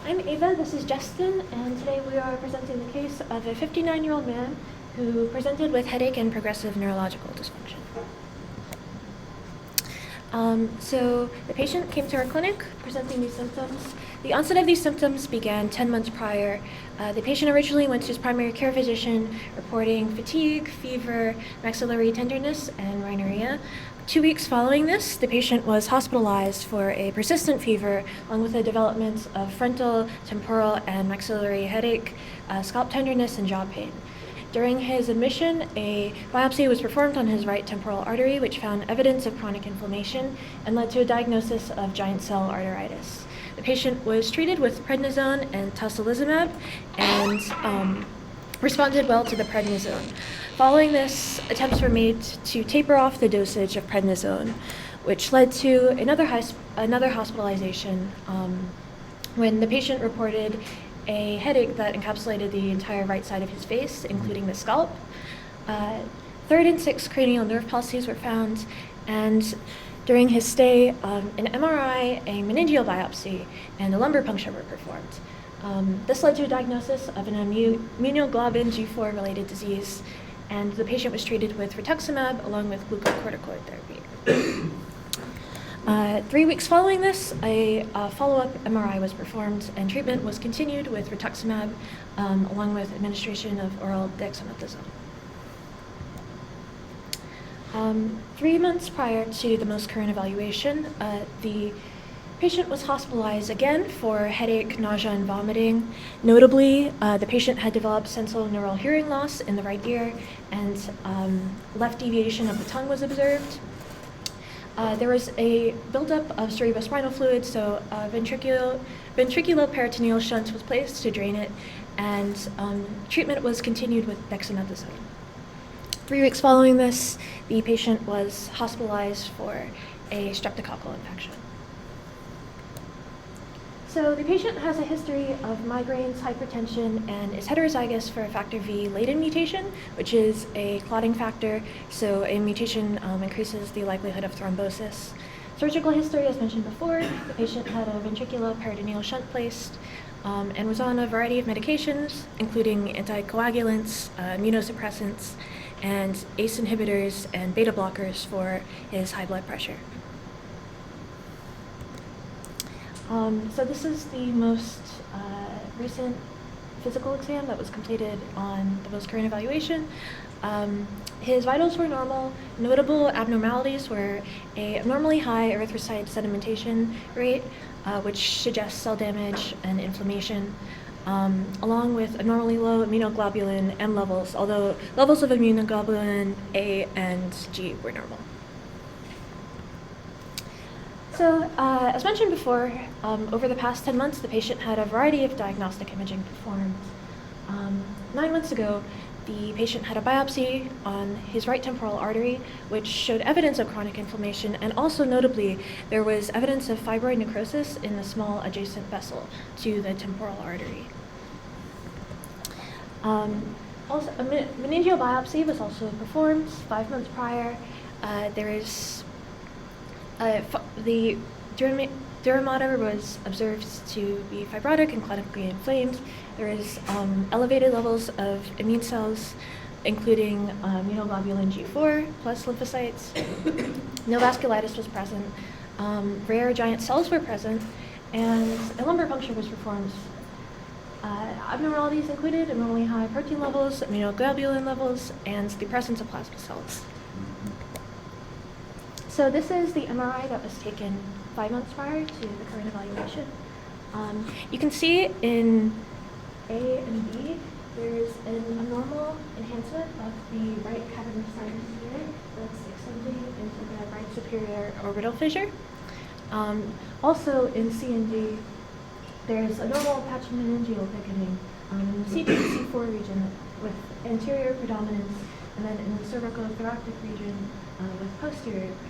I'm Ava, this is Justin, and today we are presenting the case of a 59-year-old man who presented with headache and progressive neurological dysfunction. So the patient came to our clinic presenting these symptoms. The onset of these symptoms began 10 months prior. The patient originally went to his primary care physician reporting fatigue, fever, maxillary tenderness, and rhinorrhea. 2 weeks following this, the patient was hospitalized for a persistent fever, along with the development of frontal, temporal, and maxillary headache, scalp tenderness, and jaw pain. During his admission, a biopsy was performed on his right temporal artery, which found evidence of chronic inflammation and led to a diagnosis of giant cell arteritis. The patient was treated with prednisone and tocilizumab and responded well to the prednisone. Following this, attempts were made to taper off the dosage of prednisone, which led to another hospitalization when the patient reported a headache that encapsulated the entire right side of his face, including the scalp. Third and sixth cranial nerve palsies were found, and during his stay, an MRI, a meningeal biopsy, and a lumbar puncture were performed. This led to a diagnosis of an immunoglobulin G4-related disease, and the patient was treated with rituximab along with glucocorticoid therapy. 3 weeks following this, a follow-up MRI was performed, and treatment was continued with rituximab along with administration of oral dexamethasone. 3 months prior to the most current evaluation, the patient was hospitalized again for headache, nausea, and vomiting. Notably, the patient had developed sensorineural hearing loss in the right ear, and left deviation of the tongue was observed. There was a buildup of cerebrospinal fluid, so a ventriculoperitoneal shunt was placed to drain it, and treatment was continued with dexamethasone. 3 weeks following this, the patient was hospitalized for a streptococcal infection. So the patient has a history of migraines, hypertension, and is heterozygous for a factor V Leiden mutation, which is a clotting factor, so a mutation increases the likelihood of thrombosis. Surgical history, as mentioned before, the patient had a ventriculoperitoneal shunt placed and was on a variety of medications, including anticoagulants, immunosuppressants, and ACE inhibitors and beta blockers for his high blood pressure. So this is the most recent physical exam that was completed on the most current evaluation. His vitals were normal. Notable abnormalities were a abnormally high erythrocyte sedimentation rate, which suggests cell damage and inflammation, along with abnormally low immunoglobulin M levels, although levels of immunoglobulin A and G were normal. So, as mentioned before, over the past 10 months, the patient had a variety of diagnostic imaging performed. 9 months ago, the patient had a biopsy on his right temporal artery, which showed evidence of chronic inflammation, and also notably, there was evidence of fibroid necrosis in the small adjacent vessel to the temporal artery. Also, a meningeal biopsy was also performed 5 months prior. The dura mater was observed to be fibrotic and clinically inflamed. There is elevated levels of immune cells, including immunoglobulin G4 plus lymphocytes. No vasculitis was present. Rare giant cells were present, and a lumbar puncture was performed. Abnormalities included abnormally high protein levels, immunoglobulin levels, and the presence of plasma cells. So this is the MRI that was taken 5 months prior to the current evaluation. You can see in A and B, there's an abnormal enhancement of the right cavernous sinus here that's extending into the right superior orbital fissure. Also in C and D, there's a normal patch of meningeal thickening in the C2 to C4 region with anterior predominance, and then in the cervicothoracic region with posterior predominance.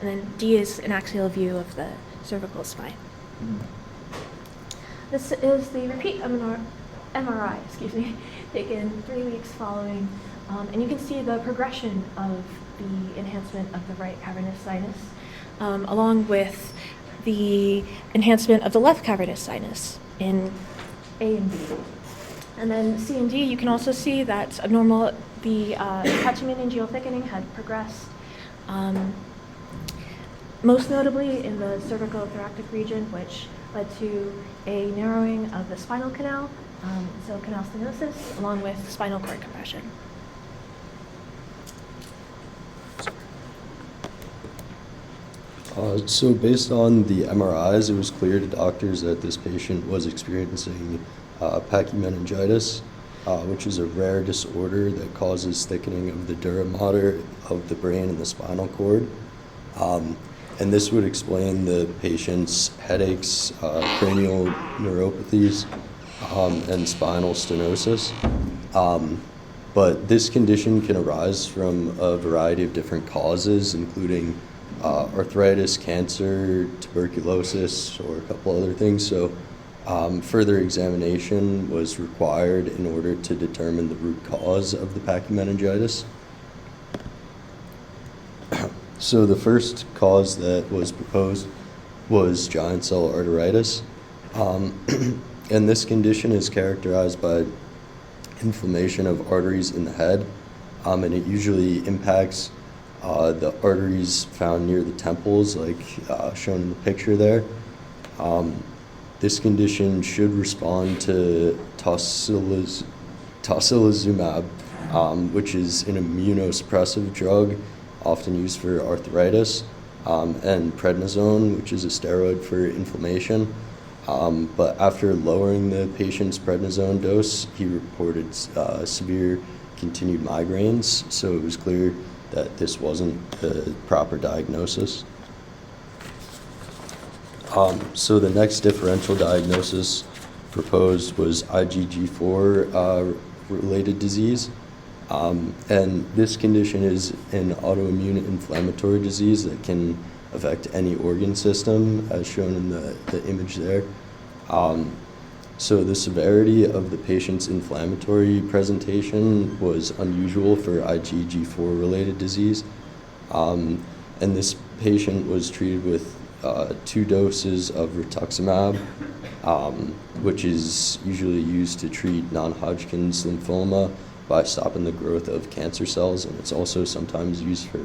And then D is an axial view of the cervical spine. This is the repeat MRI, taken 3 weeks following, and you can see the progression of the enhancement of the right cavernous sinus, along with the enhancement of the left cavernous sinus. in A and B. And then C and D, you can also see that the catchmeningeal thickening had progressed, most notably in the cervicothoracic region, which led to a narrowing of the spinal canal, so canal stenosis, along with spinal cord compression. So based on the MRIs, it was clear to doctors that this patient was experiencing pachymeningitis, which is a rare disorder that causes thickening of the dura mater of the brain and the spinal cord. And this would explain the patient's headaches, cranial neuropathies, and spinal stenosis. But this condition can arise from a variety of different causes, including arthritis, cancer, tuberculosis, or a couple other things. So further examination was required in order to determine the root cause of the pachymeningitis. So the first cause that was proposed was giant cell arteritis. And this condition is characterized by inflammation of arteries in the head, and it usually impacts the arteries found near the temples, like shown in the picture there. This condition should respond to tocilizumab, which is an immunosuppressive drug often used for arthritis, and prednisone, which is a steroid for inflammation. But after lowering the patient's prednisone dose, he reported severe continued migraines, so it was clear that this wasn't the proper diagnosis. So the next differential diagnosis proposed was IgG4 related disease. And this condition is an autoimmune inflammatory disease that can affect any organ system, as shown in the image there. So the severity of the patient's inflammatory presentation was unusual for IgG4 related disease. And this patient was treated with 2 doses of rituximab, which is usually used to treat non-Hodgkin's lymphoma by stopping the growth of cancer cells, and it's also sometimes used for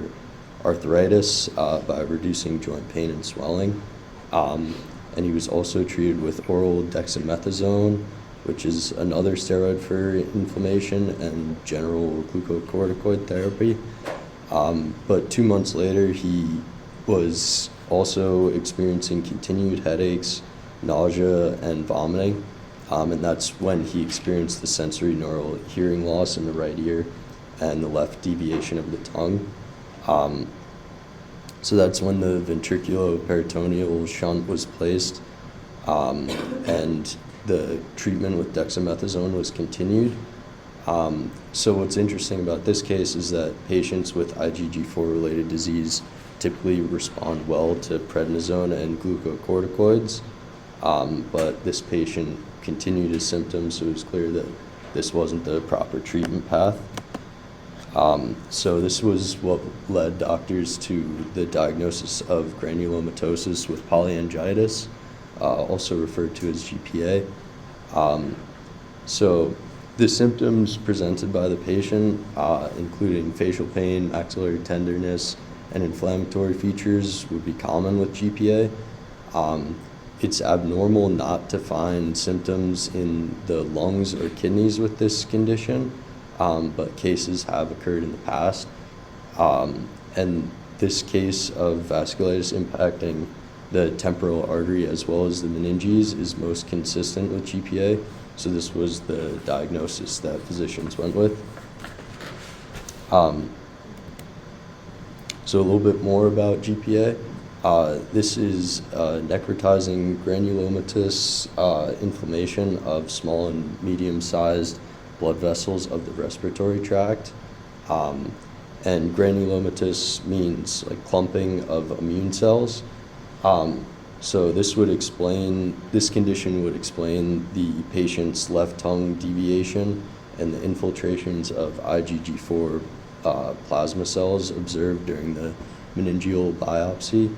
arthritis by reducing joint pain and swelling. And he was also treated with oral dexamethasone, which is another steroid for inflammation, and general glucocorticoid therapy. But 2 months later, he was also experiencing continued headaches, nausea, and vomiting. And that's when he experienced the sensory neural hearing loss in the right ear and the left deviation of the tongue. So that's when the ventriculoperitoneal shunt was placed, and the treatment with dexamethasone was continued. So what's interesting about this case is that patients with IgG4 related disease typically respond well to prednisone and glucocorticoids, but this patient continued his symptoms, so it was clear that this wasn't the proper treatment path. So this was what led doctors to the diagnosis of granulomatosis with polyangiitis, also referred to as GPA. So the symptoms presented by the patient, including facial pain, maxillary tenderness, and inflammatory features, would be common with GPA. It's abnormal not to find symptoms in the lungs or kidneys with this condition, but cases have occurred in the past. And this case of vasculitis impacting the temporal artery as well as the meninges is most consistent with GPA, so this was the diagnosis that physicians went with. So a little bit more about GPA. This is necrotizing granulomatous inflammation of small and medium-sized blood vessels of the respiratory tract. And granulomatous means like clumping of immune cells. So this condition would explain the patient's left tongue deviation and the infiltrations of IgG4 plasma cells observed during the meningeal biopsy.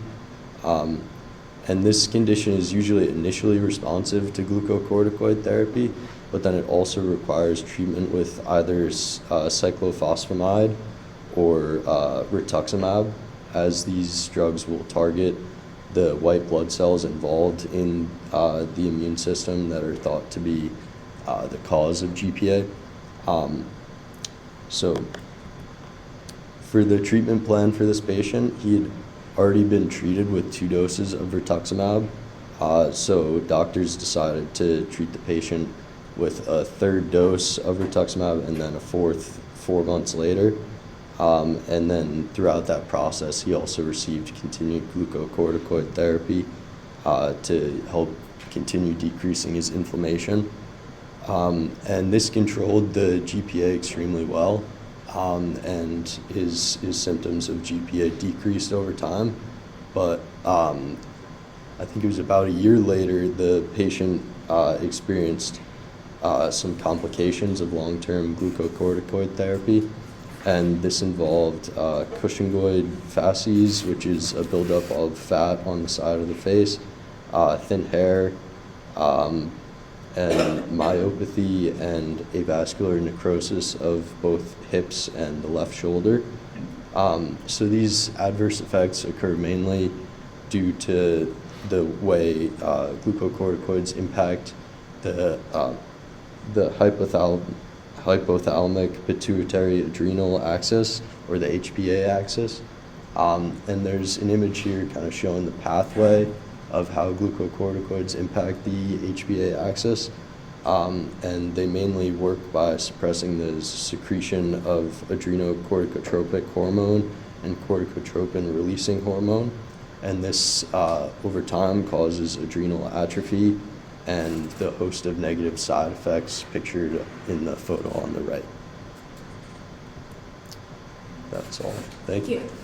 And this condition is usually initially responsive to glucocorticoid therapy, but then it also requires treatment with either cyclophosphamide or rituximab, as these drugs will target the white blood cells involved in the immune system that are thought to be the cause of GPA. So for the treatment plan for this patient, he had already been treated with 2 doses of rituximab. So doctors decided to treat the patient with a 3rd dose of rituximab and then a 4th 4 months later. And then throughout that process, he also received continued glucocorticoid therapy to help continue decreasing his inflammation. And this controlled the GPA extremely well, and his symptoms of GPA decreased over time. But I think it was about a year later, the patient experienced some complications of long-term glucocorticoid therapy. And this involved Cushingoid facies, which is a buildup of fat on the side of the face, thin hair, and myopathy and avascular necrosis of both hips and the left shoulder. So these adverse effects occur mainly due to the way glucocorticoids impact the hypothalamic pituitary adrenal axis, or the HPA axis. And there's an image here kind of showing the pathway of how glucocorticoids impact the HPA axis. And they mainly work by suppressing the secretion of adrenocorticotropic hormone and corticotropin-releasing hormone. And this, over time, causes adrenal atrophy and the host of negative side effects pictured in the photo on the right. That's all. Thank you. Thank you.